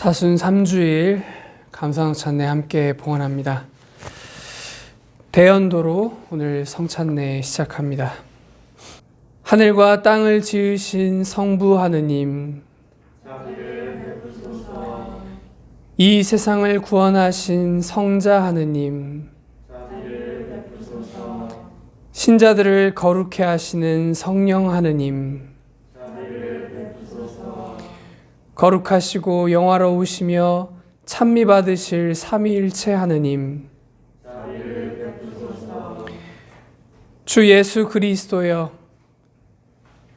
사순 3주일 감사성찬례 함께 봉헌합니다. 대연도로 오늘 성찬례 시작합니다. 하늘과 땅을 지으신 성부 하느님, 이 세상을 구원하신 성자 하느님, 신자들을 거룩해 하시는 성령 하느님, 거룩하시고 영화로우시며 찬미 받으실 삼위일체 하느님, 주 예수 그리스도여,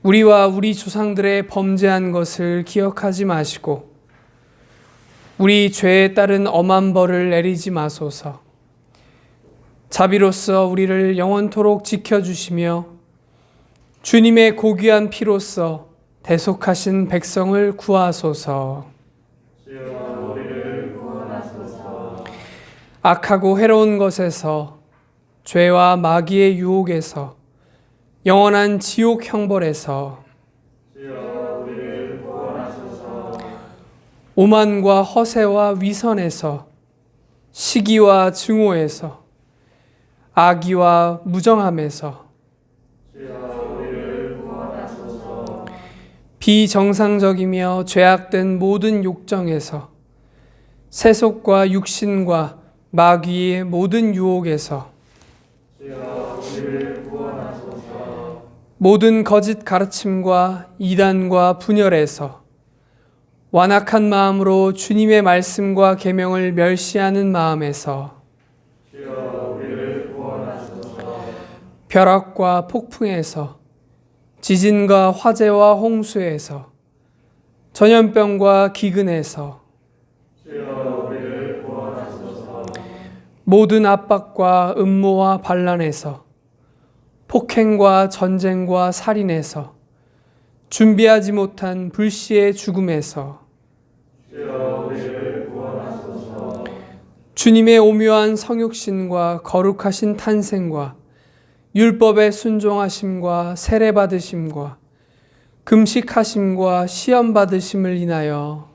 우리와 우리 조상들의 범죄한 것을 기억하지 마시고 우리 죄에 따른 엄한 벌을 내리지 마소서. 자비로써 우리를 영원토록 지켜주시며 주님의 고귀한 피로써 대속하신 백성을 구하소서. 악하고 해로운 것에서, 죄와 마귀의 유혹에서, 영원한 지옥 형벌에서, 오만과 허세와 위선에서, 시기와 증오에서, 악의와 무정함에서, 비정상적이며 죄악된 모든 욕정에서, 세속과 육신과 마귀의 모든 유혹에서, 모든 거짓 가르침과 이단과 분열에서, 완악한 마음으로 주님의 말씀과 계명을 멸시하는 마음에서, 벼락과 폭풍에서, 지진과 화재와 홍수에서, 전염병과 기근에서, 모든 압박과 음모와 반란에서, 폭행과 전쟁과 살인에서, 준비하지 못한 불시의 죽음에서, 주님의 오묘한 성육신과 거룩하신 탄생과 율법의 순종하심과 세례받으심과 금식하심과 시험받으심을 인하여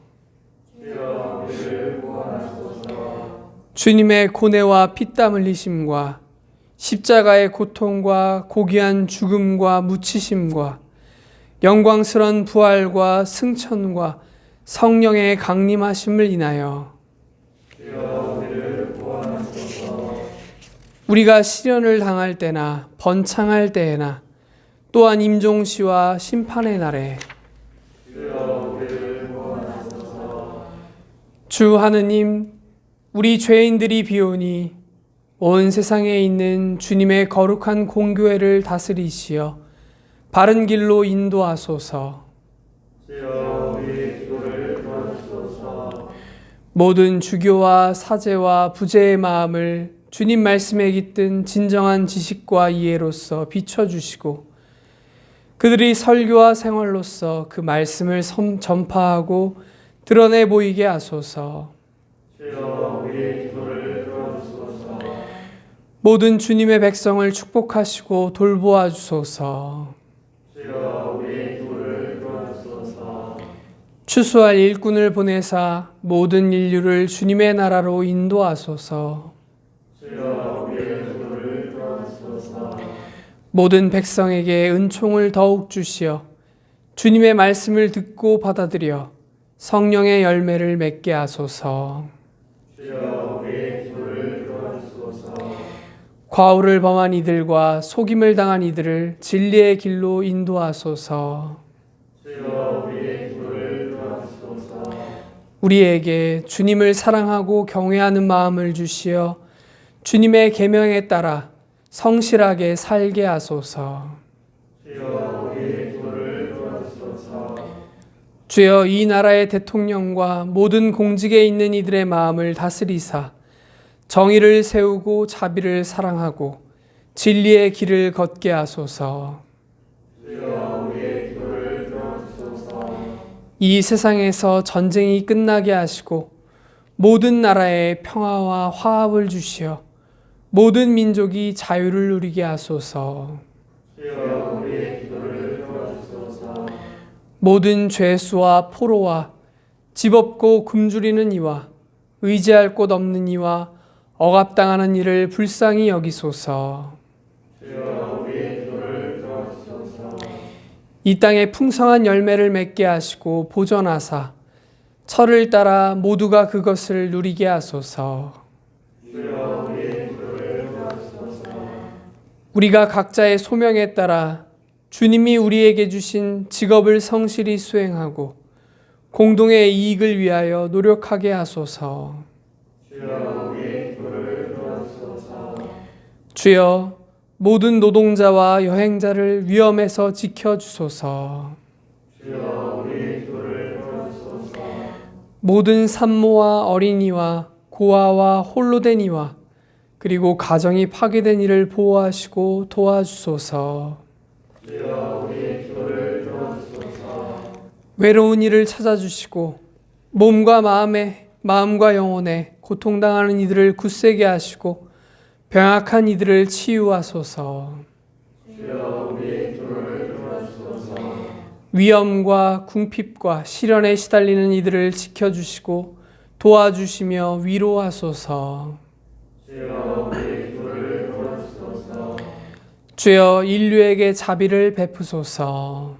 주님의 고뇌와 피땀 흘리심과 십자가의 고통과 고귀한 죽음과 묻히심과 영광스러운 부활과 승천과 성령의 강림하심을 인하여 우리가 시련을 당할 때나 번창할 때에나 또한 임종시와 심판의 날에 주 하느님, 우리 죄인들이 비오니 온 세상에 있는 주님의 거룩한 공교회를 다스리시어 바른 길로 인도하소서. 모든 주교와 사제와 부제의 마음을 주님 말씀에 깃든 진정한 지식과 이해로서 비춰주시고 그들이 설교와 생활로서 그 말씀을 전파하고 드러내 보이게 하소서. 모든 주님의 백성을 축복하시고 돌보아 주소서. 추수할 일꾼을 보내사 모든 인류를 주님의 나라로 인도하소서. 모든 백성에게 은총을 더욱 주시어 주님의 말씀을 듣고 받아들여 성령의 열매를 맺게 하소서. 과오를 범한 이들과 속임을 당한 이들을 진리의 길로 인도하소서. 우리에게 주님을 사랑하고 경외하는 마음을 주시어 주님의 계명에 따라 성실하게 살게 하소서. 주여, 이 나라의 대통령과 모든 공직에 있는 이들의 마음을 다스리사 정의를 세우고 자비를 사랑하고 진리의 길을 걷게 하소서. 이 세상에서 전쟁이 끝나게 하시고 모든 나라에 평화와 화합을 주시어 모든 민족이 자유를 누리게 하소서. 모든 죄수와 포로와 집 없고 굶주리는 이와 의지할 곳 없는 이와 억압당하는 이를 불쌍히 여기소서. 이 땅에 풍성한 열매를 맺게 하시고 보존하사 철을 따라 모두가 그것을 누리게 하소서. 우리가 각자의 소명에 따라 주님이 우리에게 주신 직업을 성실히 수행하고 공동의 이익을 위하여 노력하게 하소서. 주여, 모든 노동자와 여행자를 위험에서 지켜주소서. 모든 산모와 어린이와 고아와 홀로 된 이와 그리고 가정이 파괴된 이를 보호하시고 도와주소서. 외로운 이를 찾아주시고 몸과 마음과 영혼에 고통당하는 이들을 굳세게 하시고 병약한 이들을 치유하소서. 위험과 궁핍과 시련에 시달리는 이들을 지켜주시고 도와주시며 위로하소서. 주여, 인류에게 자비를 베푸소서.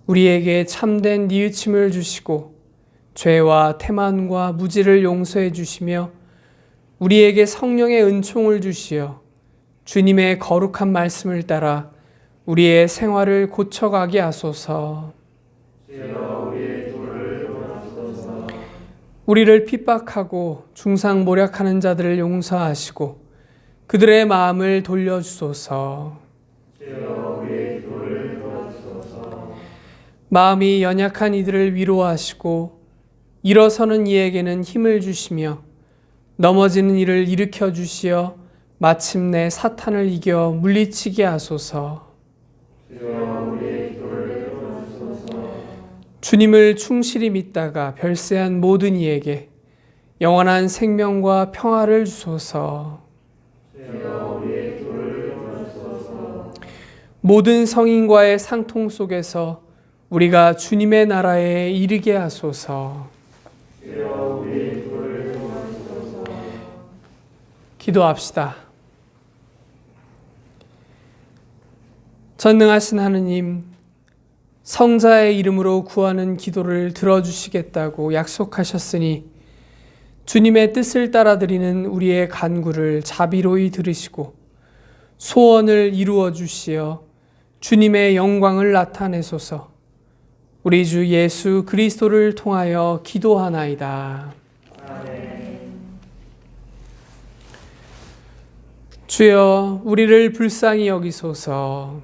우리에게 참된 뉘우침을 주시고 죄와 태만과 무지를 용서해 주시며 우리에게 성령의 은총을 주시어 주님의 거룩한 말씀을 따라 우리의 생활을 고쳐가게 하소서. 우리를 핍박하고 중상모략하는 자들을 용서하시고 그들의 마음을 돌려주소서. 마음이 연약한 이들을 위로하시고 일어서는 이에게는 힘을 주시며 넘어지는 이를 일으켜 주시어 마침내 사탄을 이겨 물리치게 하소서. 주님을 충실히 믿다가 별세한 모든 이에게 영원한 생명과 평화를 주소서. 모든 성인과의 상통 속에서 우리가 주님의 나라에 이르게 하소서. 기도합시다. 전능하신 하느님, 성자의 이름으로 구하는 기도를 들어주시겠다고 약속하셨으니 주님의 뜻을 따라 드리는 우리의 간구를 자비로이 들으시고 소원을 이루어 주시어 주님의 영광을 나타내소서. 우리 주 예수 그리스도를 통하여 기도하나이다. 아멘. 주여, 우리를 불쌍히 여기소서.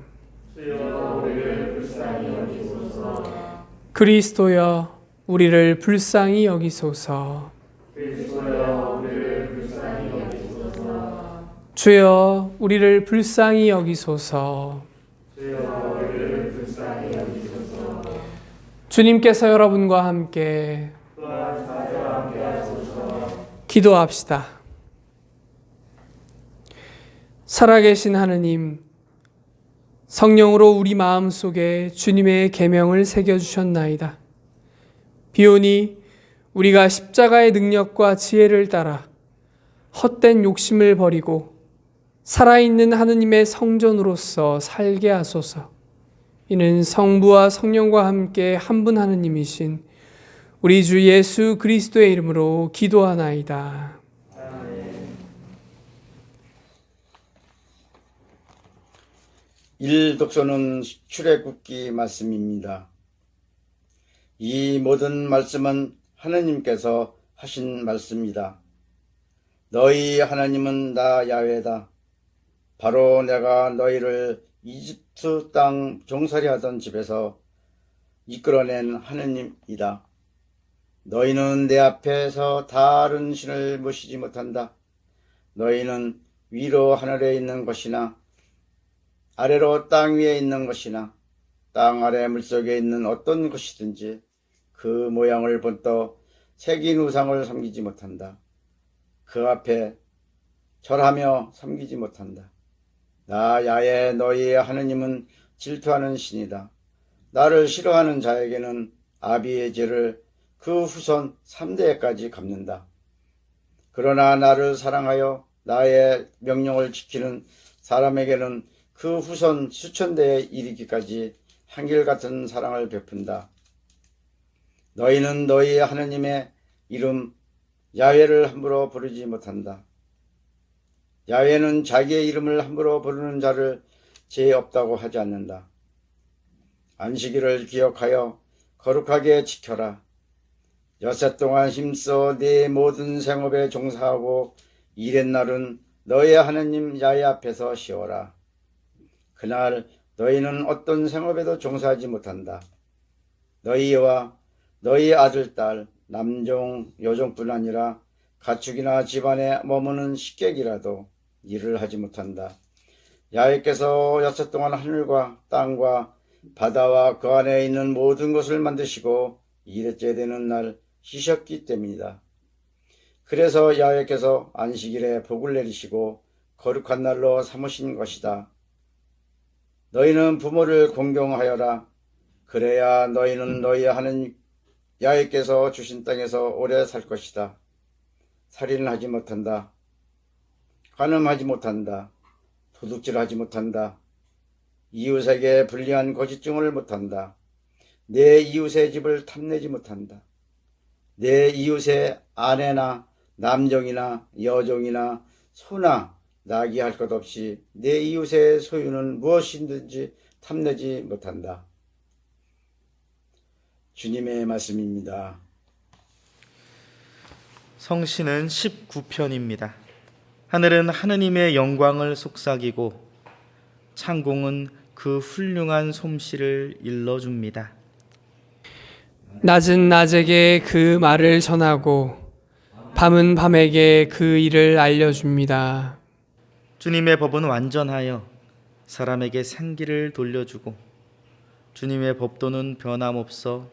주여, 우리를 불쌍히 여기소서. 그리스도여, 우리를 불쌍히 여기소서. 그리스도여, 우리를 불쌍히 여기소서. 주여, 우리를 불쌍히 여기소서. 주여, 우리를 불쌍히 여기소서. 주님께서 여러분과 함께 기도합시다. 살아계신 하느님, 성령으로 우리 마음속에 주님의 계명을 새겨주셨나이다. 비오니 우리가 십자가의 능력과 지혜를 따라 헛된 욕심을 버리고 살아있는 하느님의 성전으로서 살게 하소서. 이는 성부와 성령과 함께 한 분 하느님이신 우리 주 예수 그리스도의 이름으로 기도하나이다. 일독서는 출애굽기 말씀입니다. 이 모든 말씀은 하느님께서 하신 말씀이다. 너희 하나님은 나 야훼다. 바로 내가 너희를 이집트 땅 종살이 하던 집에서 이끌어낸 하느님이다. 너희는 내 앞에서 다른 신을 모시지 못한다. 너희는 위로 하늘에 있는 것이나 아래로 땅 위에 있는 것이나 땅 아래 물속에 있는 어떤 것이든지 그 모양을 본떠 새긴 우상을 섬기지 못한다. 그 앞에 절하며 섬기지 못한다. 나 야훼 너희의 하느님은 질투하는 신이다. 나를 싫어하는 자에게는 아비의 죄를 그 후손 3대까지 갚는다. 그러나 나를 사랑하여 나의 명령을 지키는 사람에게는 그 후손 수천 대에 이르기까지 한결같은 사랑을 베푼다. 너희는 너희 하느님의 이름 야훼를 함부로 부르지 못한다. 야훼는 자기의 이름을 함부로 부르는 자를 죄 없다고 하지 않는다. 안식일을 기억하여 거룩하게 지켜라. 여섯 동안 힘써 네 모든 생업에 종사하고 일의 날은 너희 하느님 야훼 앞에서 쉬어라. 그날 너희는 어떤 생업에도 종사하지 못한다. 너희와 너희 아들, 딸, 남종, 여종뿐 아니라 가축이나 집안에 머무는 식객이라도 일을 하지 못한다. 야훼께서 여섯 동안 하늘과 땅과 바다와 그 안에 있는 모든 것을 만드시고 일째 되는 날 쉬셨기 때문이다. 그래서 야훼께서 안식일에 복을 내리시고 거룩한 날로 삼으신 것이다. 너희는 부모를 공경하여라. 그래야 너희는 너희 하는 야훼께서 주신 땅에서 오래 살 것이다. 살인을 하지 못한다. 간음하지 못한다. 도둑질하지 못한다. 이웃에게 불리한 거짓증언을 못한다. 내 이웃의 집을 탐내지 못한다. 내 이웃의 아내나 남종이나 여종이나 소나 나귀 할 것 없이 내 이웃의 소유는 무엇이든지 탐내지 못한다. 주님의 말씀입니다. 성시는 19편입니다. 하늘은 하느님의 영광을 속삭이고 창공은 그 훌륭한 솜씨를 일러줍니다. 낮은 낮에게 그 말을 전하고 밤은 밤에게 그 일을 알려줍니다. 주님의 법은 완전하여 사람에게 생기를 돌려주고 주님의 법도는 변함없어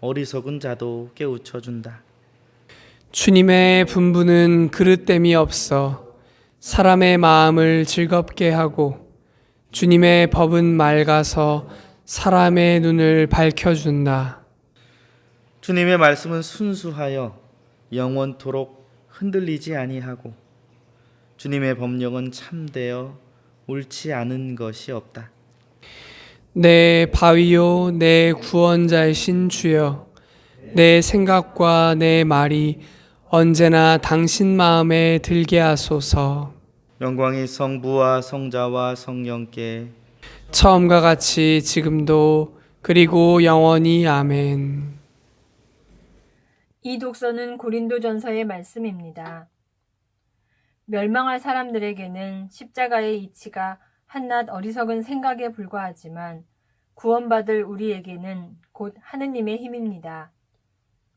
어리석은 자도 깨우쳐준다. 주님의 분부는 그릇됨이 없어 사람의 마음을 즐겁게 하고 주님의 법은 맑아서 사람의 눈을 밝혀준다. 주님의 말씀은 순수하여 영원토록 흔들리지 아니하고 주님의 법령은 참되어 옳지 않은 것이 없다. 내 바위요 내 구원자이신 주여, 내 생각과 내 말이 언제나 당신 마음에 들게 하소서. 영광이 성부와 성자와 성령께 처음과 같이 지금도 그리고 영원히 아멘. 이 독서는 고린도전서의 말씀입니다. 멸망할 사람들에게는 십자가의 이치가 한낱 어리석은 생각에 불과하지만 구원받을 우리에게는 곧 하느님의 힘입니다.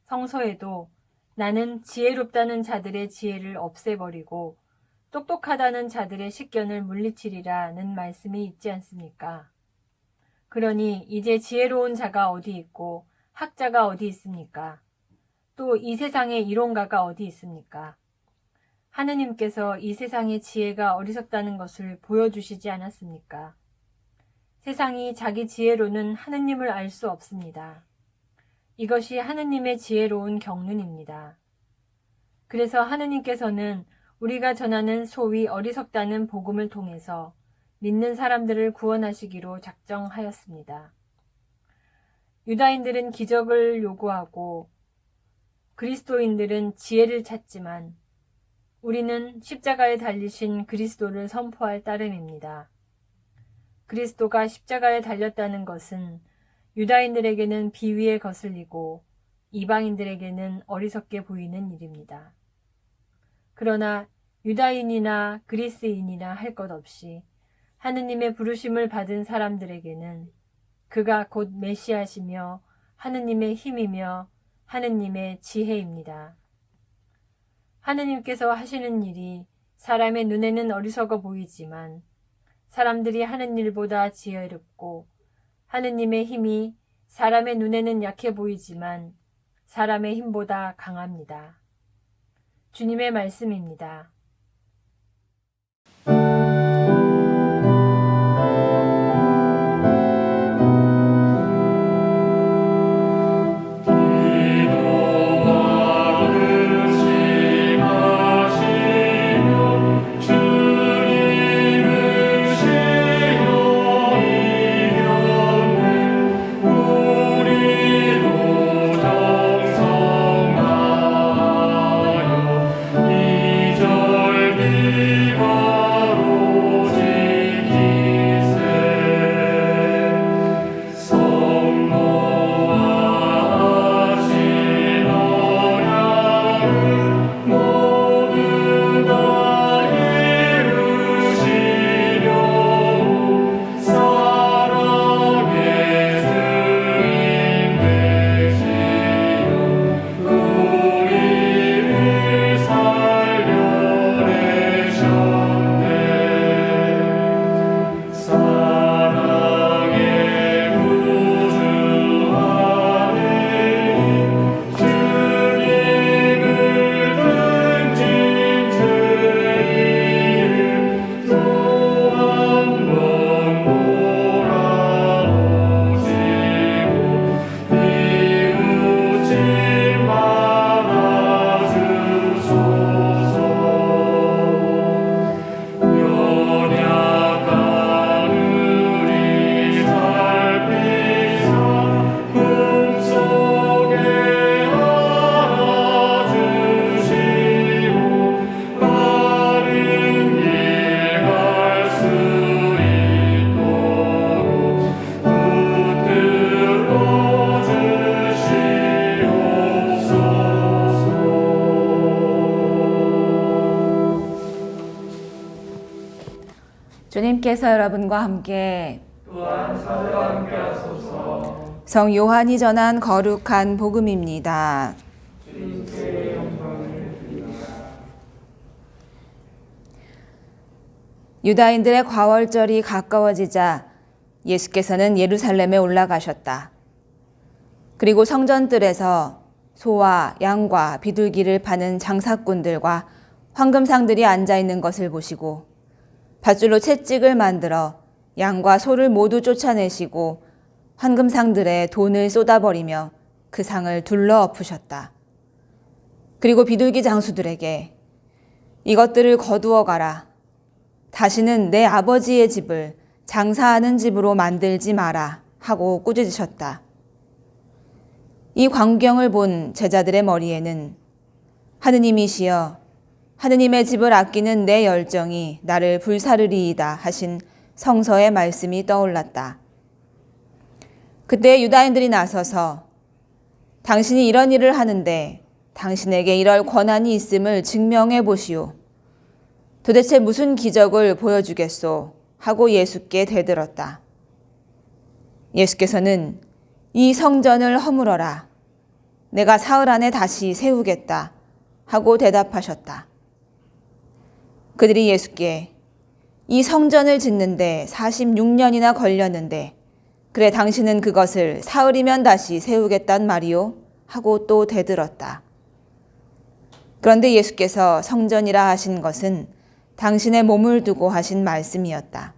성서에도 나는 지혜롭다는 자들의 지혜를 없애버리고 똑똑하다는 자들의 식견을 물리치리라는 말씀이 있지 않습니까? 그러니 이제 지혜로운 자가 어디 있고 학자가 어디 있습니까? 또 이 세상의 이론가가 어디 있습니까? 하느님께서 이 세상의 지혜가 어리석다는 것을 보여주시지 않았습니까? 세상이 자기 지혜로는 하느님을 알 수 없습니다. 이것이 하느님의 지혜로운 경륜입니다. 그래서 하느님께서는 우리가 전하는 소위 어리석다는 복음을 통해서 믿는 사람들을 구원하시기로 작정하였습니다. 유다인들은 기적을 요구하고 그리스도인들은 지혜를 찾지만 우리는 십자가에 달리신 그리스도를 선포할 따름입니다. 그리스도가 십자가에 달렸다는 것은 유다인들에게는 비위에 거슬리고 이방인들에게는 어리석게 보이는 일입니다. 그러나 유다인이나 그리스인이나 할 것 없이 하느님의 부르심을 받은 사람들에게는 그가 곧 메시아시며 하느님의 힘이며 하느님의 지혜입니다. 하느님께서 하시는 일이 사람의 눈에는 어리석어 보이지만 사람들이 하는 일보다 지혜롭고 하느님의 힘이 사람의 눈에는 약해 보이지만 사람의 힘보다 강합니다. 주님의 말씀입니다. 주님께서 여러분과 함께 성 요한이 전한 거룩한 복음입니다. 유다인들의 과월절이 가까워지자 예수께서는 예루살렘에 올라가셨다. 그리고 성전뜰에서 소와 양과 비둘기를 파는 장사꾼들과 황금상들이 앉아 있는 것을 보시고 밧줄로 채찍을 만들어 양과 소를 모두 쫓아내시고 황금상들에 돈을 쏟아버리며 그 상을 둘러 엎으셨다. 그리고 비둘기 장수들에게 이것들을 거두어 가라. 다시는 내 아버지의 집을 장사하는 집으로 만들지 마라 하고 꾸짖으셨다. 이 광경을 본 제자들의 머리에는 하느님이시여 하느님의 집을 아끼는 내 열정이 나를 불사르리이다 하신 성서의 말씀이 떠올랐다. 그때 유다인들이 나서서 당신이 이런 일을 하는데 당신에게 이럴 권한이 있음을 증명해 보시오. 도대체 무슨 기적을 보여주겠소? 하고 예수께 대들었다. 예수께서는 이 성전을 허물어라. 내가 사흘 안에 다시 세우겠다. 하고 대답하셨다. 그들이 예수께 이 성전을 짓는데 46년이나 걸렸는데 그래 당신은 그것을 사흘이면 다시 세우겠단 말이오? 하고 또 대들었다. 그런데 예수께서 성전이라 하신 것은 당신의 몸을 두고 하신 말씀이었다.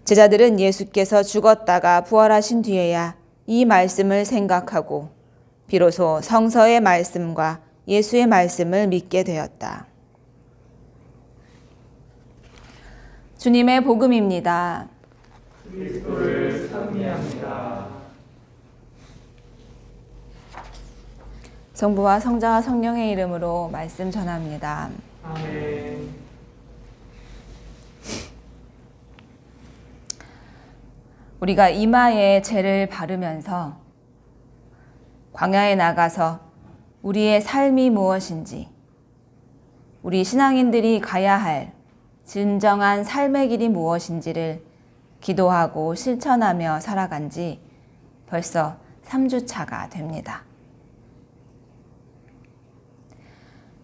제자들은 예수께서 죽었다가 부활하신 뒤에야 이 말씀을 생각하고 비로소 성서의 말씀과 예수의 말씀을 믿게 되었다. 주님의 복음입니다. 그리스도를 찬미합니다. 성부와 성자와 성령의 이름으로 말씀 전합니다. 아멘. 우리가 이마에 죄를 바르면서 광야에 나가서 우리의 삶이 무엇인지, 우리 신앙인들이 가야 할 진정한 삶의 길이 무엇인지를 기도하고 실천하며 살아간 지 벌써 3주차가 됩니다.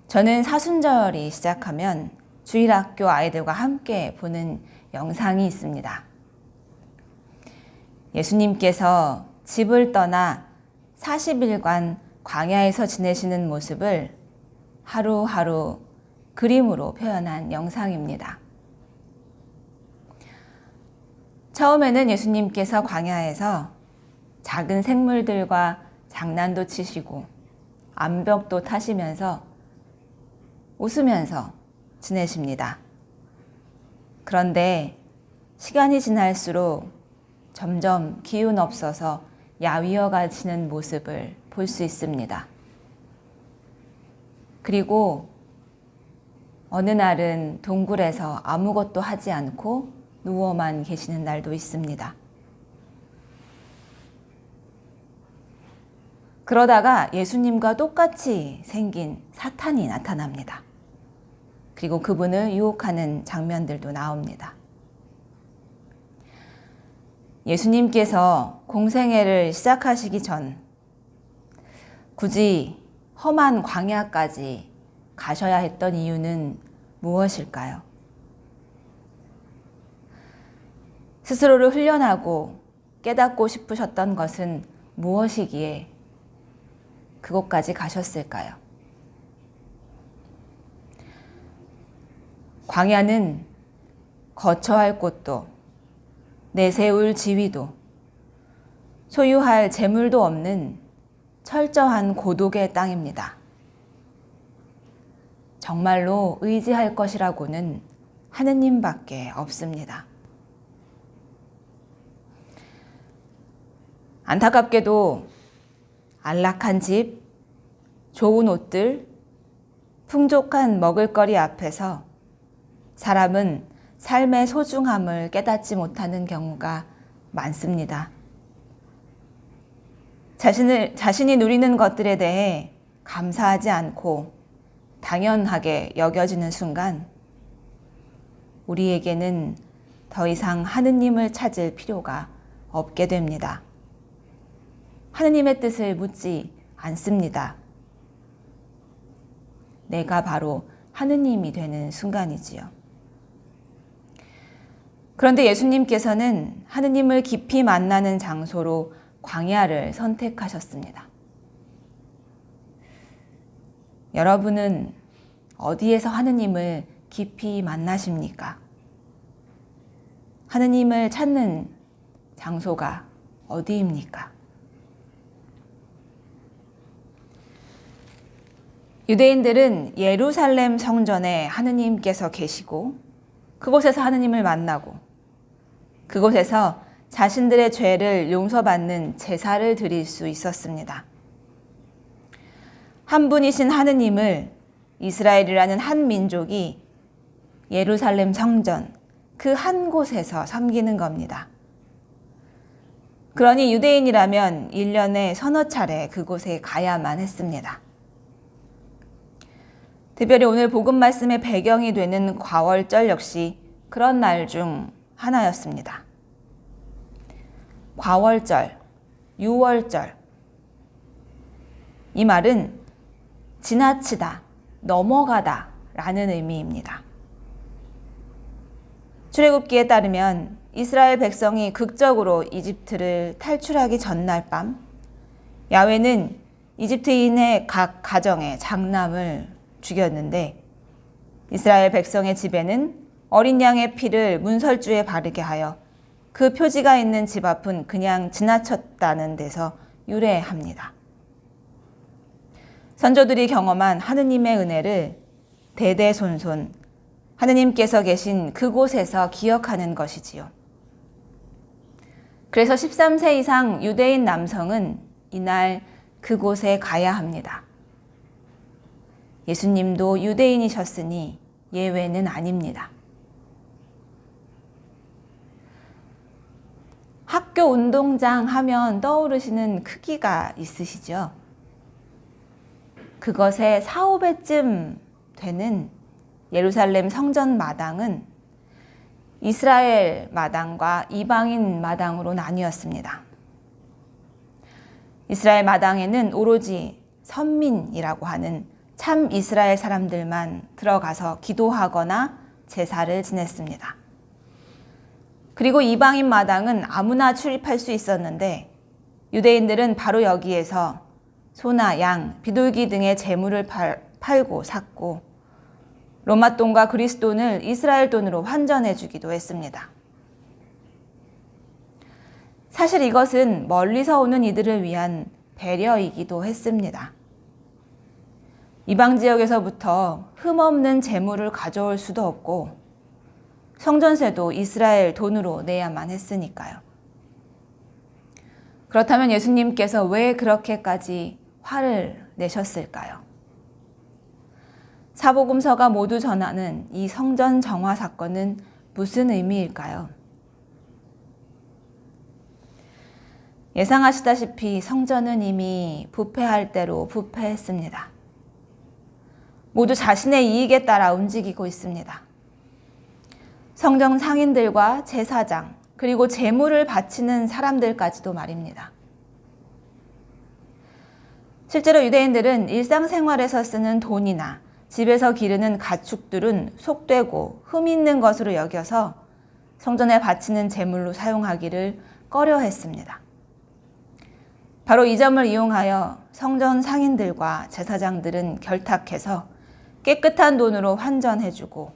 저는 사순절이 시작하면 주일학교 아이들과 함께 보는 영상이 있습니다. 예수님께서 집을 떠나 40일간 광야에서 지내시는 모습을 하루하루 그림으로 표현한 영상입니다. 처음에는 예수님께서 광야에서 작은 생물들과 장난도 치시고 암벽도 타시면서 웃으면서 지내십니다. 그런데 시간이 지날수록 점점 기운 없어서 야위어가 지는 모습을 볼 수 있습니다. 그리고 어느 날은 동굴에서 아무것도 하지 않고 누워만 계시는 날도 있습니다. 그러다가 예수님과 똑같이 생긴 사탄이 나타납니다. 그리고 그분을 유혹하는 장면들도 나옵니다. 예수님께서 공생애를 시작하시기 전 굳이 험한 광야까지 가셔야 했던 이유는 무엇일까요? 스스로를 훈련하고 깨닫고 싶으셨던 것은 무엇이기에 그곳까지 가셨을까요? 광야는 거처할 곳도 내세울 지위도 소유할 재물도 없는 철저한 고독의 땅입니다. 정말로 의지할 것이라고는 하느님밖에 없습니다. 안타깝게도 안락한 집, 좋은 옷들, 풍족한 먹을거리 앞에서 사람은 삶의 소중함을 깨닫지 못하는 경우가 많습니다. 자신이 누리는 것들에 대해 감사하지 않고 당연하게 여겨지는 순간 우리에게는 더 이상 하느님을 찾을 필요가 없게 됩니다. 하느님의 뜻을 묻지 않습니다. 내가 바로 하느님이 되는 순간이지요. 그런데 예수님께서는 하느님을 깊이 만나는 장소로 광야를 선택하셨습니다. 여러분은 어디에서 하느님을 깊이 만나십니까? 하느님을 찾는 장소가 어디입니까? 유대인들은 예루살렘 성전에 하느님께서 계시고 그곳에서 하느님을 만나고 그곳에서 자신들의 죄를 용서받는 제사를 드릴 수 있었습니다. 한 분이신 하느님을 이스라엘이라는 한 민족이 예루살렘 성전 그 한 곳에서 섬기는 겁니다. 그러니 유대인이라면 1년에 서너 차례 그곳에 가야만 했습니다. 특별히 오늘 복음 말씀의 배경이 되는 과월절 역시 그런 날 중 하나였습니다. 과월절, 유월절. 이 말은 지나치다, 넘어가다 라는 의미입니다. 출애굽기에 따르면 이스라엘 백성이 극적으로 이집트를 탈출하기 전날 밤 야훼는 이집트인의 각 가정의 장남을 죽였는데 이스라엘 백성의 집에는 어린 양의 피를 문설주에 바르게 하여 그 표지가 있는 집 앞은 그냥 지나쳤다는 데서 유래합니다. 선조들이 경험한 하느님의 은혜를 대대손손 하느님께서 계신 그곳에서 기억하는 것이지요. 그래서 13세 이상 유대인 남성은 이날 그곳에 가야 합니다. 예수님도 유대인이셨으니 예외는 아닙니다. 학교 운동장 하면 떠오르시는 크기가 있으시죠? 그것의 4~5배쯤 되는 예루살렘 성전 마당은 이스라엘 마당과 이방인 마당으로 나뉘었습니다. 이스라엘 마당에는 오로지 선민이라고 하는 참 이스라엘 사람들만 들어가서 기도하거나 제사를 지냈습니다. 그리고 이방인 마당은 아무나 출입할 수 있었는데 유대인들은 바로 여기에서 소나 양, 비둘기 등의 재물을 팔고 샀고 로마 돈과 그리스 돈을 이스라엘 돈으로 환전해 주기도 했습니다. 사실 이것은 멀리서 오는 이들을 위한 배려이기도 했습니다. 이방 지역에서부터 흠없는 재물을 가져올 수도 없고 성전세도 이스라엘 돈으로 내야만 했으니까요. 그렇다면 예수님께서 왜 그렇게까지 화를 내셨을까요? 사복음서가 모두 전하는 이 성전 정화 사건은 무슨 의미일까요? 예상하시다시피 성전은 이미 부패할 대로 부패했습니다. 모두 자신의 이익에 따라 움직이고 있습니다. 성전 상인들과 제사장, 그리고 제물을 바치는 사람들까지도 말입니다. 실제로 유대인들은 일상생활에서 쓰는 돈이나 집에서 기르는 가축들은 속되고 흠 있는 것으로 여겨서 성전에 바치는 제물로 사용하기를 꺼려했습니다. 바로 이 점을 이용하여 성전 상인들과 제사장들은 결탁해서 깨끗한 돈으로 환전해주고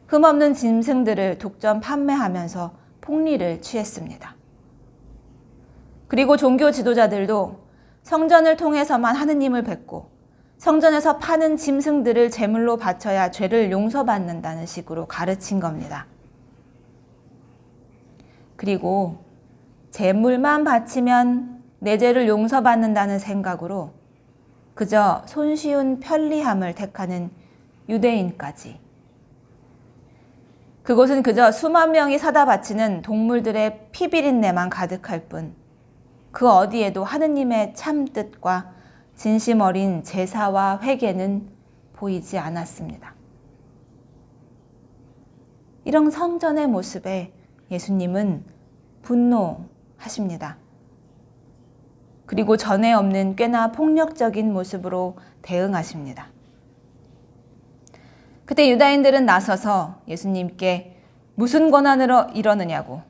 흠없는 짐승들을 독점 판매하면서 폭리를 취했습니다. 그리고 종교 지도자들도 성전을 통해서만 하느님을 뵙고 성전에서 파는 짐승들을 제물로 바쳐야 죄를 용서받는다는 식으로 가르친 겁니다. 그리고 제물만 바치면 내 죄를 용서받는다는 생각으로 그저 손쉬운 편리함을 택하는 유대인까지. 그곳은 그저 수만 명이 사다 바치는 동물들의 피비린내만 가득할 뿐 그 어디에도 하느님의 참뜻과 진심 어린 제사와 회개는 보이지 않았습니다. 이런 성전의 모습에 예수님은 분노하십니다. 그리고 전에 없는 꽤나 폭력적인 모습으로 대응하십니다. 그때 유다인들은 나서서 예수님께 무슨 권한으로 이러느냐고,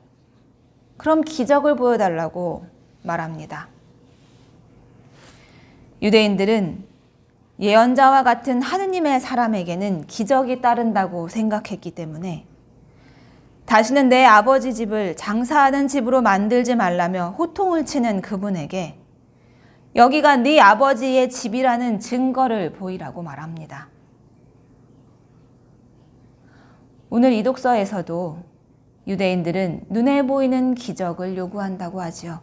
그럼 기적을 보여달라고 말합니다. 유대인들은 예언자와 같은 하느님의 사람에게는 기적이 따른다고 생각했기 때문에 다시는 내 아버지 집을 장사하는 집으로 만들지 말라며 호통을 치는 그분에게 여기가 네 아버지의 집이라는 증거를 보이라고 말합니다. 오늘 이 독서에서도 유대인들은 눈에 보이는 기적을 요구한다고 하지요.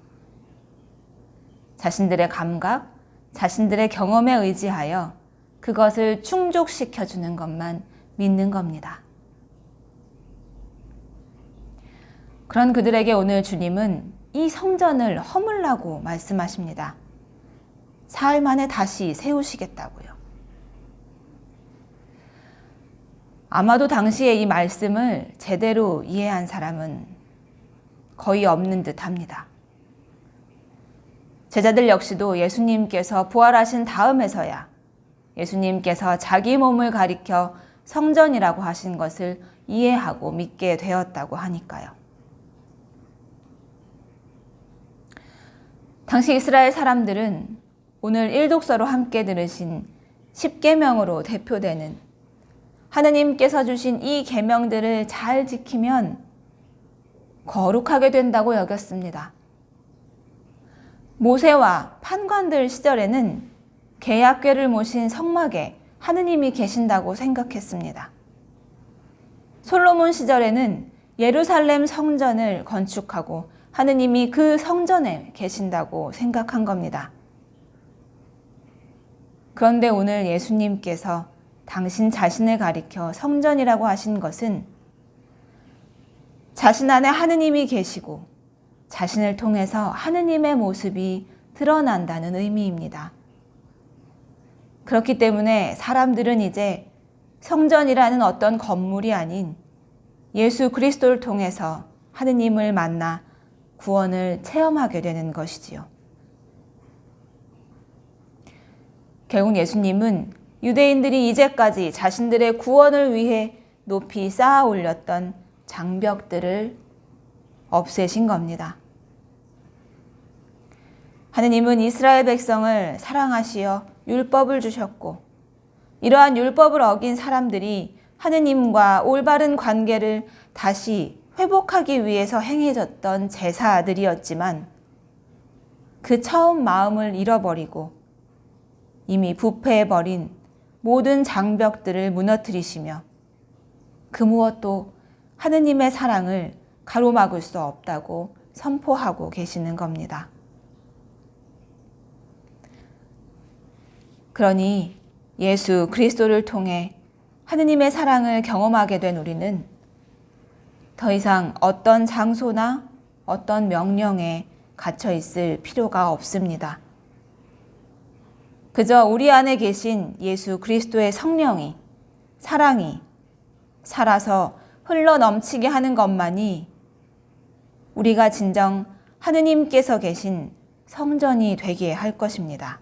자신들의 감각, 자신들의 경험에 의지하여 그것을 충족시켜주는 것만 믿는 겁니다. 그런 그들에게 오늘 주님은 이 성전을 허물라고 말씀하십니다. 사흘 만에 다시 세우시겠다고요. 아마도 당시에 이 말씀을 제대로 이해한 사람은 거의 없는 듯합니다. 제자들 역시도 예수님께서 부활하신 다음에서야 예수님께서 자기 몸을 가리켜 성전이라고 하신 것을 이해하고 믿게 되었다고 하니까요. 당시 이스라엘 사람들은 오늘 1독서로 함께 들으신 10계명으로 대표되는 하느님께서 주신 이 계명들을 잘 지키면 거룩하게 된다고 여겼습니다. 모세와 판관들 시절에는 계약궤를 모신 성막에 하느님이 계신다고 생각했습니다. 솔로몬 시절에는 예루살렘 성전을 건축하고 하느님이 그 성전에 계신다고 생각한 겁니다. 그런데 오늘 예수님께서 당신 자신을 가리켜 성전이라고 하신 것은 자신 안에 하느님이 계시고 자신을 통해서 하느님의 모습이 드러난다는 의미입니다. 그렇기 때문에 사람들은 이제 성전이라는 어떤 건물이 아닌 예수 그리스도를 통해서 하느님을 만나 구원을 체험하게 되는 것이지요. 결국 예수님은 유대인들이 이제까지 자신들의 구원을 위해 높이 쌓아 올렸던 장벽들을 없애신 겁니다. 하느님은 이스라엘 백성을 사랑하시어 율법을 주셨고 이러한 율법을 어긴 사람들이 하느님과 올바른 관계를 다시 회복하기 위해서 행해졌던 제사들이었지만 그 처음 마음을 잃어버리고 이미 부패해버린 모든 장벽들을 무너뜨리시며 그 무엇도 하느님의 사랑을 가로막을 수 없다고 선포하고 계시는 겁니다. 그러니 예수 그리스도를 통해 하느님의 사랑을 경험하게 된 우리는 더 이상 어떤 장소나 어떤 명령에 갇혀 있을 필요가 없습니다. 그저 우리 안에 계신 예수 그리스도의 성령이, 사랑이 살아서 흘러 넘치게 하는 것만이 우리가 진정 하느님께서 계신 성전이 되게 할 것입니다.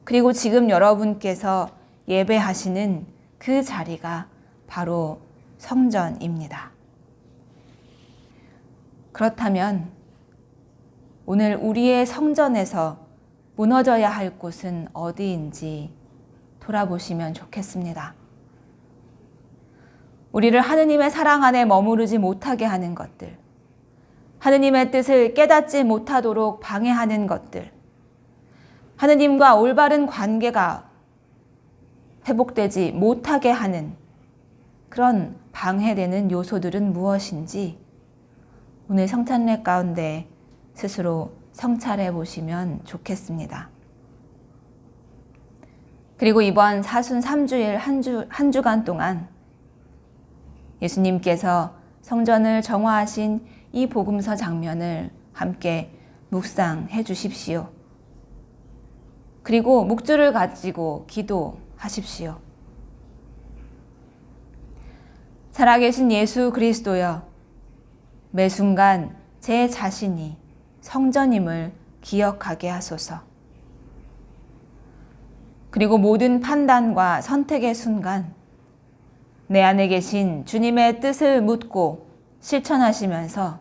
그리고 지금 여러분께서 예배하시는 그 자리가 바로 성전입니다. 그렇다면 오늘 우리의 성전에서 무너져야 할 곳은 어디인지 돌아보시면 좋겠습니다. 우리를 하느님의 사랑 안에 머무르지 못하게 하는 것들, 하느님의 뜻을 깨닫지 못하도록 방해하는 것들, 하느님과 올바른 관계가 회복되지 못하게 하는 그런 방해되는 요소들은 무엇인지 오늘 성찬례 가운데 스스로 성찰해 보시면 좋겠습니다. 그리고 이번 사순 3주일 한 주간 동안 예수님께서 성전을 정화하신 이 복음서 장면을 함께 묵상해 주십시오. 그리고 묵주를 가지고 기도하십시오. 살아계신 예수 그리스도여, 매 순간 제 자신이 성전임을 기억하게 하소서. 그리고 모든 판단과 선택의 순간 내 안에 계신 주님의 뜻을 묻고 실천하시면서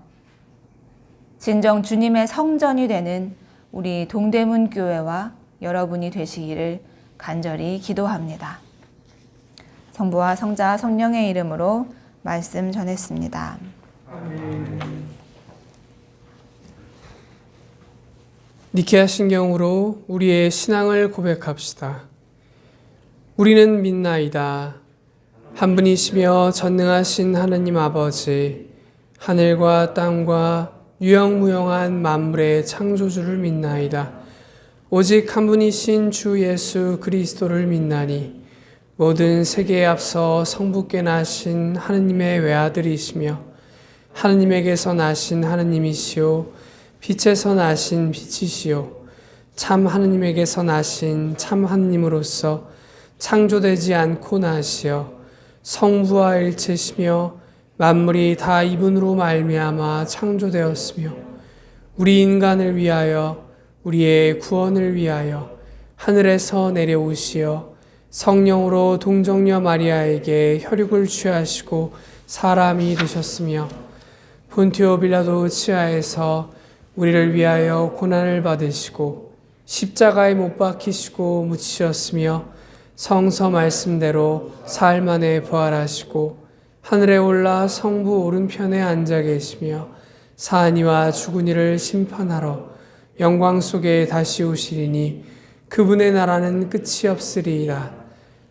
진정 주님의 성전이 되는 우리 동대문 교회와 여러분이 되시기를 간절히 기도합니다. 성부와 성자와 성령의 이름으로 말씀 전했습니다. 니케아 신경으로 우리의 신앙을 고백합시다. 우리는 믿나이다. 한 분이시며 전능하신 하느님 아버지, 하늘과 땅과 유영무영한 만물의 창조주를 믿나이다. 오직 한 분이신 주 예수 그리스도를 믿나니 모든 세계에 앞서 성부께 나신 하느님의 외아들이시며 하느님에게서 나신 하느님이시오 빛에서 나신 빛이시오 참 하느님에게서 나신 참 하느님으로서 창조되지 않고 나시어 성부와 일체시며 만물이 다 이분으로 말미암아 창조되었으며 우리 인간을 위하여 우리의 구원을 위하여 하늘에서 내려오시어 성령으로 동정녀 마리아에게 혈육을 취하시고 사람이 되셨으며 본티오 빌라도 치하에서 우리를 위하여 고난을 받으시고 십자가에 못 박히시고 묻히셨으며 성서 말씀대로 사흘 만에 부활하시고 하늘에 올라 성부 오른편에 앉아 계시며 사한 이와 죽은 이를 심판하러 영광 속에 다시 오시리니 그분의 나라는 끝이 없으리이다.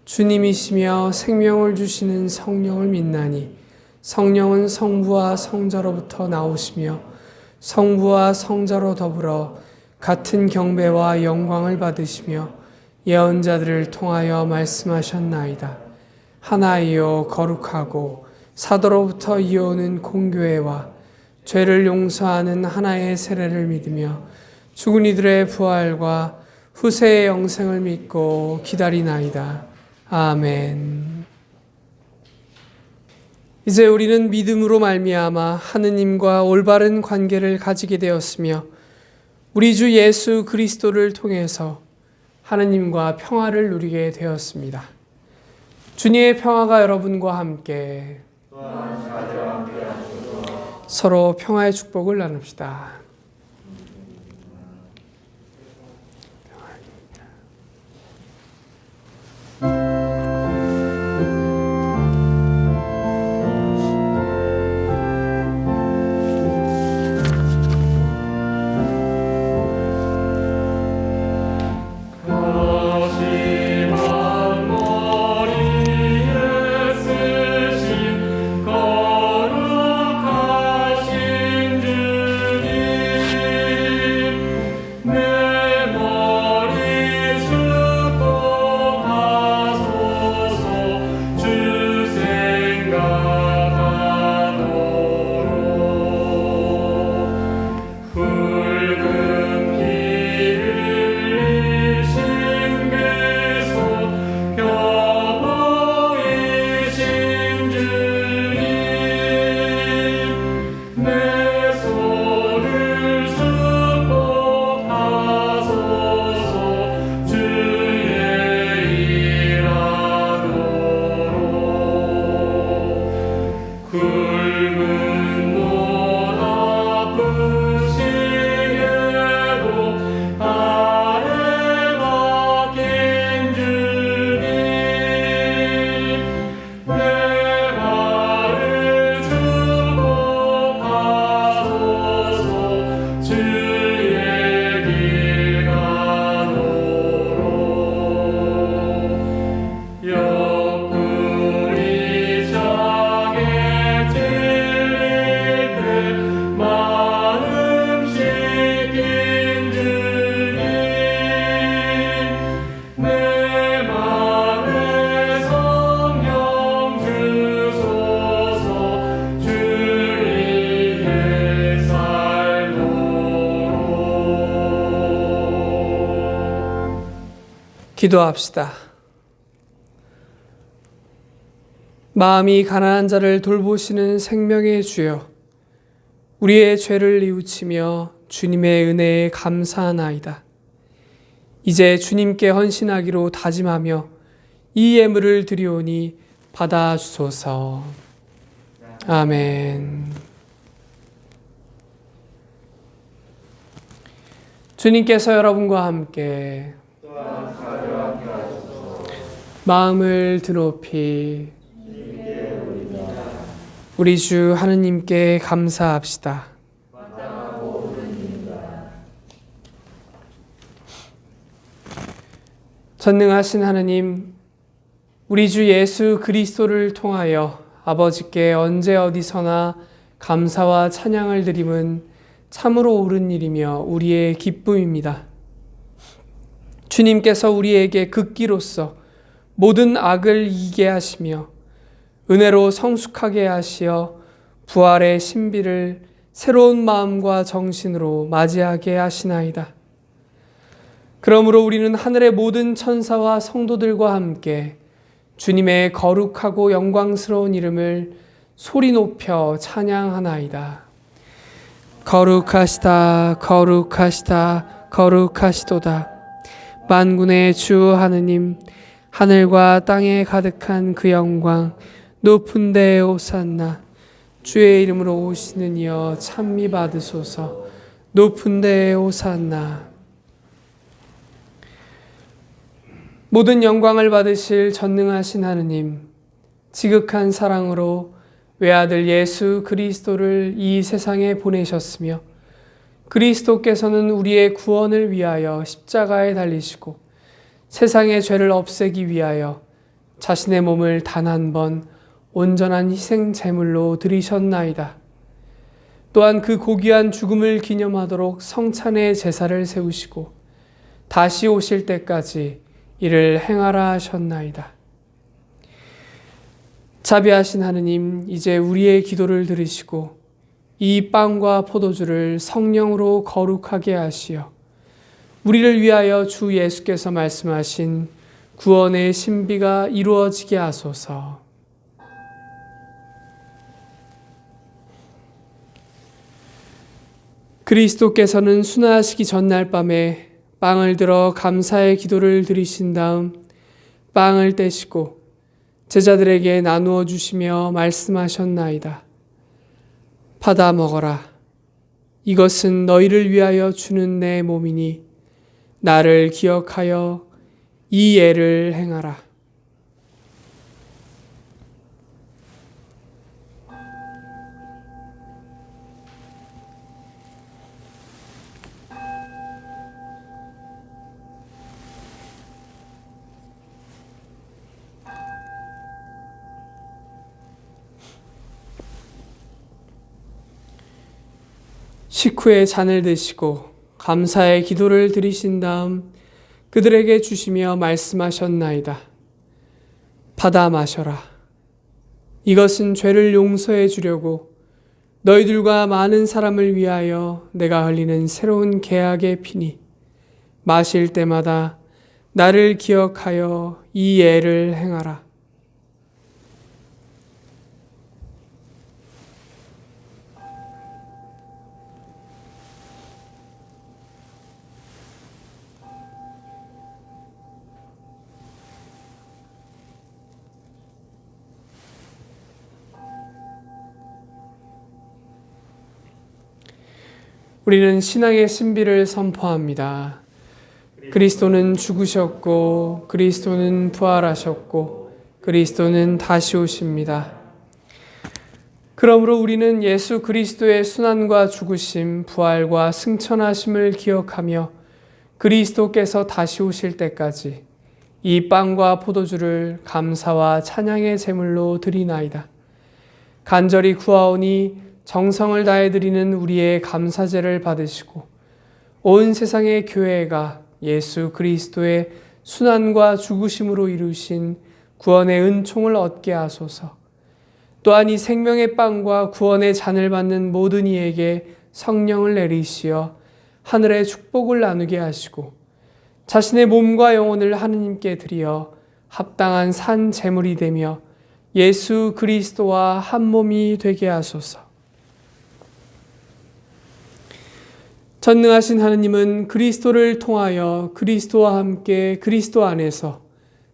주님이시며 생명을 주시는 성령을 믿나니 성령은 성부와 성자로부터 나오시며 성부와 성자로 더불어 같은 경배와 영광을 받으시며 예언자들을 통하여 말씀하셨나이다. 하나이요 거룩하고 사도로부터 이어오는 공교회와 죄를 용서하는 하나의 세례를 믿으며 죽은 이들의 부활과 후세의 영생을 믿고 기다리나이다. 아멘. 이제 우리는 믿음으로 말미암아 하느님과 올바른 관계를 가지게 되었으며 우리 주 예수 그리스도를 통해서 하느님과 평화를 누리게 되었습니다. 주님의 평화가 여러분과 함께 서로 평화의 축복을 나눕시다. 기도합시다. 마음이 가난한 자를 돌보시는 생명의 주여, 우리의 죄를 뉘우치며 주님의 은혜에 감사하나이다. 이제 주님께 헌신하기로 다짐하며 이 예물을 드리오니 받아주소서. 아멘. 주님께서 여러분과 함께 마음을 드높이 우리 주 하느님께 감사합시다. 전능하신 하느님, 우리 주 예수 그리스도를 통하여 아버지께 언제 어디서나 감사와 찬양을 드림은 참으로 옳은 일이며 우리의 기쁨입니다. 주님께서 우리에게 극기로서 모든 악을 이기게 하시며 은혜로 성숙하게 하시어 부활의 신비를 새로운 마음과 정신으로 맞이하게 하시나이다. 그러므로 우리는 하늘의 모든 천사와 성도들과 함께 주님의 거룩하고 영광스러운 이름을 소리 높여 찬양하나이다. 거룩하시다, 거룩하시다, 거룩하시도다. 만군의 주 하느님, 하늘과 땅에 가득한 그 영광, 높은 데에 오산나. 주의 이름으로 오시는 이여 찬미 받으소서. 높은 데에 오산나. 모든 영광을 받으실 전능하신 하느님, 지극한 사랑으로 외아들 예수 그리스도를 이 세상에 보내셨으며 그리스도께서는 우리의 구원을 위하여 십자가에 달리시고 세상의 죄를 없애기 위하여 자신의 몸을 단 한 번 온전한 희생 제물로 드리셨나이다. 또한 그 고귀한 죽음을 기념하도록 성찬의 제사를 세우시고 다시 오실 때까지 이를 행하라 하셨나이다. 자비하신 하느님, 이제 우리의 기도를 들으시고 이 빵과 포도주를 성령으로 거룩하게 하시어 우리를 위하여 주 예수께서 말씀하신 구원의 신비가 이루어지게 하소서. 그리스도께서는 순화하시기 전날 밤에 빵을 들어 감사의 기도를 드리신 다음 빵을 떼시고 제자들에게 나누어 주시며 말씀하셨나이다. 받아 먹어라. 이것은 너희를 위하여 주는 내 몸이니 나를 기억하여 이 예를 행하라. 식후에 잔을 드시고 감사의 기도를 드리신 다음 그들에게 주시며 말씀하셨나이다. 받아 마셔라. 이것은 죄를 용서해 주려고 너희들과 많은 사람을 위하여 내가 흘리는 새로운 계약의 피니 마실 때마다 나를 기억하여 이 예를 행하라. 우리는 신앙의 신비를 선포합니다. 그리스도는 죽으셨고 그리스도는 부활하셨고 그리스도는 다시 오십니다. 그러므로 우리는 예수 그리스도의 순환과 죽으심, 부활과 승천하심을 기억하며 그리스도께서 다시 오실 때까지 이 빵과 포도주를 감사와 찬양의 제물로 드리나이다. 간절히 구하오니 정성을 다해 드리는 우리의 감사제를 받으시고 온 세상의 교회가 예수 그리스도의 순환과 죽으심으로 이루신 구원의 은총을 얻게 하소서. 또한 이 생명의 빵과 구원의 잔을 받는 모든 이에게 성령을 내리시어 하늘의 축복을 나누게 하시고 자신의 몸과 영혼을 하느님께 드리어 합당한 산 제물이 되며 예수 그리스도와 한 몸이 되게 하소서. 전능하신 하느님은 그리스도를 통하여 그리스도와 함께 그리스도 안에서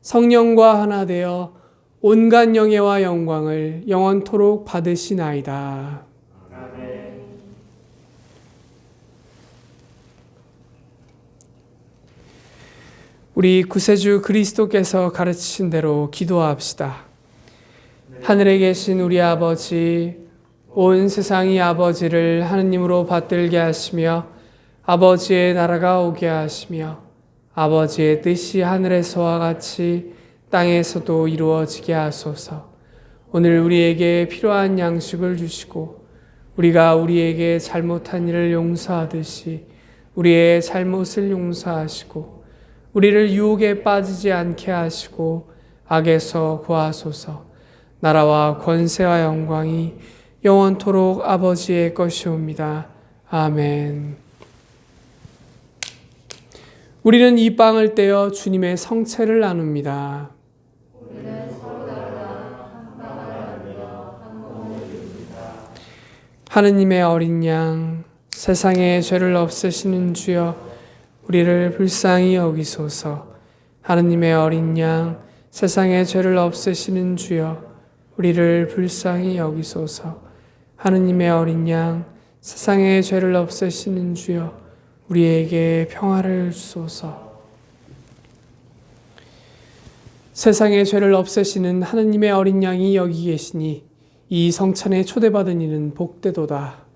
성령과 하나 되어 온갖 영예와 영광을 영원토록 받으시나이다. 우리 구세주 그리스도께서 가르치신 대로 기도합시다. 하늘에 계신 우리 아버지, 온 세상이 아버지를 하느님으로 받들게 하시며 아버지의 나라가 오게 하시며 아버지의 뜻이 하늘에서와 같이 땅에서도 이루어지게 하소서. 오늘 우리에게 필요한 양식을 주시고 우리가 우리에게 잘못한 일을 용서하듯이 우리의 잘못을 용서하시고 우리를 유혹에 빠지지 않게 하시고 악에서 구하소서. 나라와 권세와 영광이 영원토록 아버지의 것이옵니다. 아멘. 우리는 이 빵을 떼어 주님의 성체를 나눕니다. 하느님의 어린 양, 세상의 죄를 없애시는 주여, 우리를 불쌍히 여기소서. 하느님의 어린 양, 세상의 죄를 없애시는 주여, 우리를 불쌍히 여기소서. 하느님의 어린 양, 세상의 죄를 없애시는 주여, 우리에게 평화를 주소서. 세상의 죄를 없애시는 하느님의 어린 양이 여기 계시니 이 성찬에 초대받은 이는 복되도다.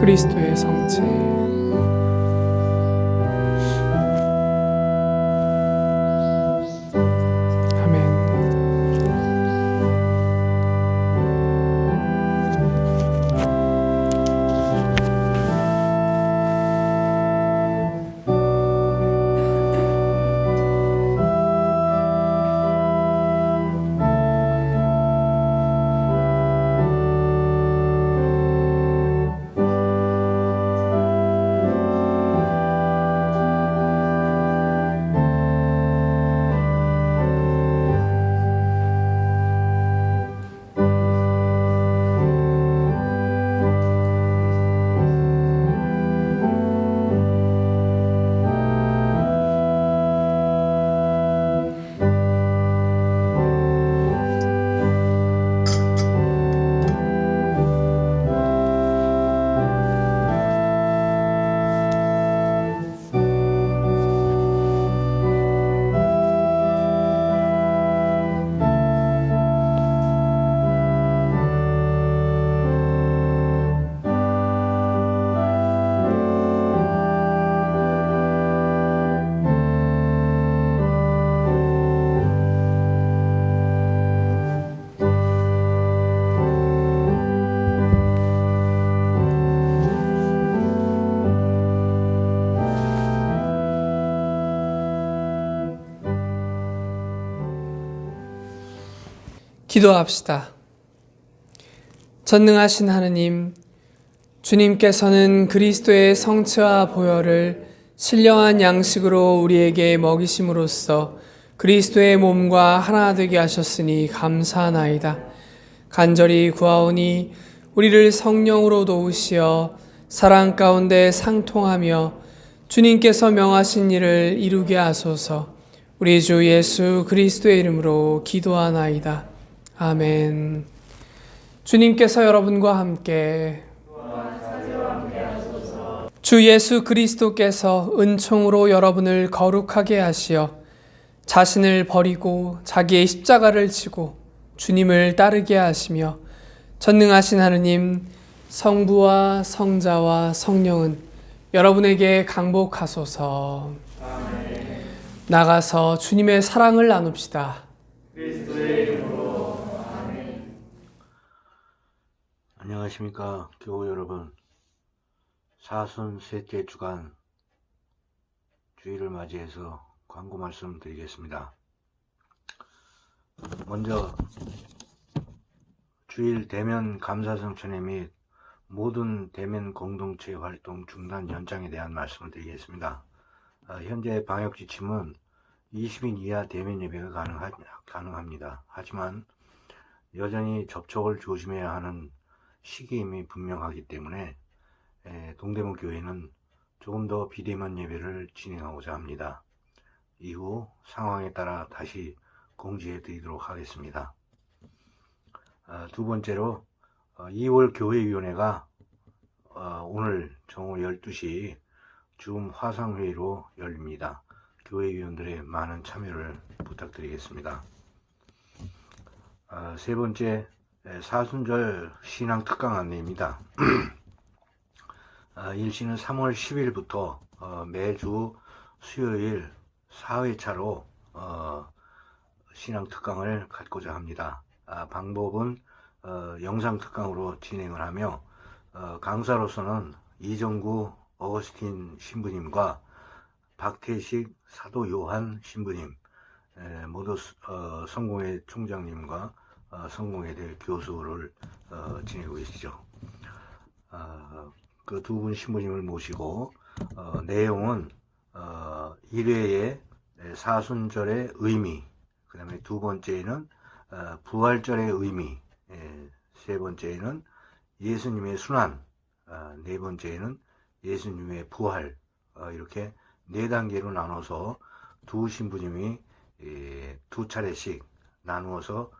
그리스도의 성체. 기도합시다. 전능하신 하느님, 주님께서는 그리스도의 성체와 보혈을 신령한 양식으로 우리에게 먹이심으로써 그리스도의 몸과 하나 되게 하셨으니 감사하나이다. 간절히 구하오니 우리를 성령으로 도우시어 사랑 가운데 상통하며 주님께서 명하신 일을 이루게 하소서. 우리 주 예수 그리스도의 이름으로 기도하나이다. 아멘. 주님께서 여러분과 함께 주 예수 그리스도께서 은총으로 여러분을 거룩하게 하시어 자신을 버리고 자기의 십자가를 지고 주님을 따르게 하시며 전능하신 하느님 성부와 성자와 성령은 여러분에게 강복하소서. 아멘. 나가서 주님의 사랑을 나눕시다. 그리스도의 이름으로. 안녕하십니까 교우 여러분. 사순 셋째 주간 주일을 맞이해서 광고 말씀드리겠습니다. 먼저 주일 대면 감사성천회 및 모든 대면 공동체 활동 중단 연장에 대한 말씀을 드리겠습니다. 현재 방역 지침은 20인 이하 대면 예배가 가능합니다. 하지만 여전히 접촉을 조심해야 하는 시기임이 분명하기 때문에 동대문 교회는 조금 더 비대면 예배를 진행하고자 합니다. 이후 상황에 따라 다시 공지해 드리도록 하겠습니다. 두 번째로 2월 교회위원회가 오늘 정오 12시 줌 화상회의로 열립니다. 교회위원들의 많은 참여를 부탁드리겠습니다. 세 번째, 사순절 신앙 특강 안내입니다. 일시는 3월 10일부터 매주 수요일 4회차로 신앙 특강을 갖고자 합니다. 방법은 영상 특강으로 진행을 하며 강사로서는 이정구 어거스틴 신부님과 박태식 사도 요한 신부님, 모두 성공회 총장님과 성공회대 교수를 지내고 계시죠. 그 두 분 신부님을 모시고 내용은 1회에 사순절의 의미, 그 다음에 두 번째는 부활절의 의미, 세 번째는 예수님의 순환, 네 번째는 예수님의 부활, 이렇게 네 단계로 나눠서 두 신부님이 두 차례씩 나누어서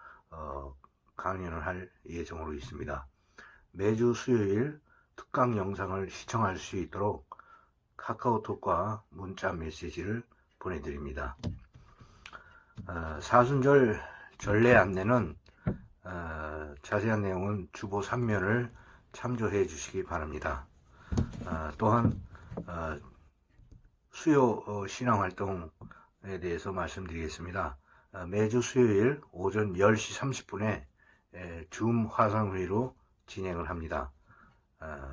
강연을 할 예정으로 있습니다. 매주 수요일 특강 영상을 시청할 수 있도록 카카오톡과 문자 메시지를 보내드립니다. 사순절 전례 안내는 자세한 내용은 주보 3면을 참조해 주시기 바랍니다. 또한 수요 신앙활동에 대해서 말씀드리겠습니다. 매주 수요일 오전 10시 30분에 줌 화상회의로 진행을 합니다.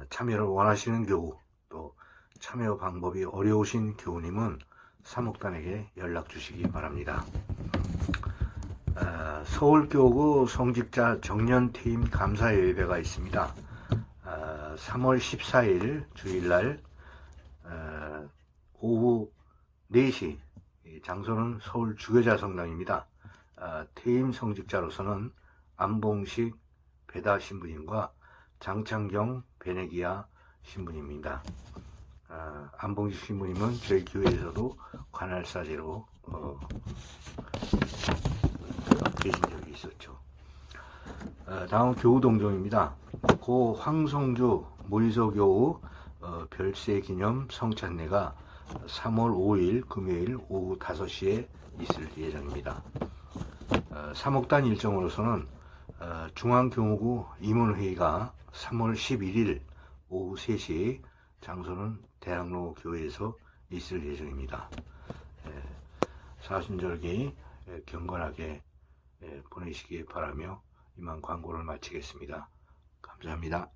참여를 원하시는 교우, 또 참여 방법이 어려우신 교우님은 사목단에게 연락 주시기 바랍니다. 서울교구 성직자 정년퇴임 감사 예배가 있습니다. 3월 14일 주일날 오후 4시, 장소는 서울 주교자 성당입니다. 퇴임 성직자로서는 안봉식 배다 신부님과 장창경 베네기아 신부님입니다. 안봉식 신부님은 저희 교회에서도 관할사제로 계신 적이 있었죠. 다음 교우 동정입니다. 고 황성주 모이서교우 별세 기념 성찬례가 3월 5일 금요일 오후 5시에 있을 예정입니다. 사목단 일정으로서는 중앙교무구 임원회의가 3월 11일 오후 3시, 장소는 대학로 교회에서 있을 예정입니다. 사순절기 경건하게 보내시기 바라며 이만 광고를 마치겠습니다. 감사합니다.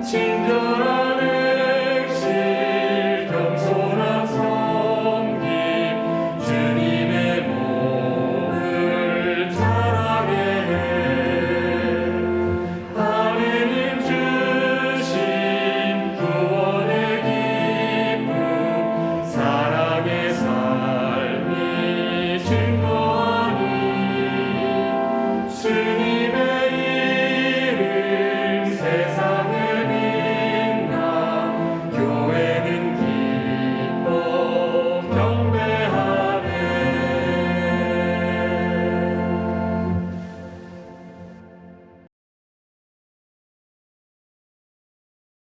친절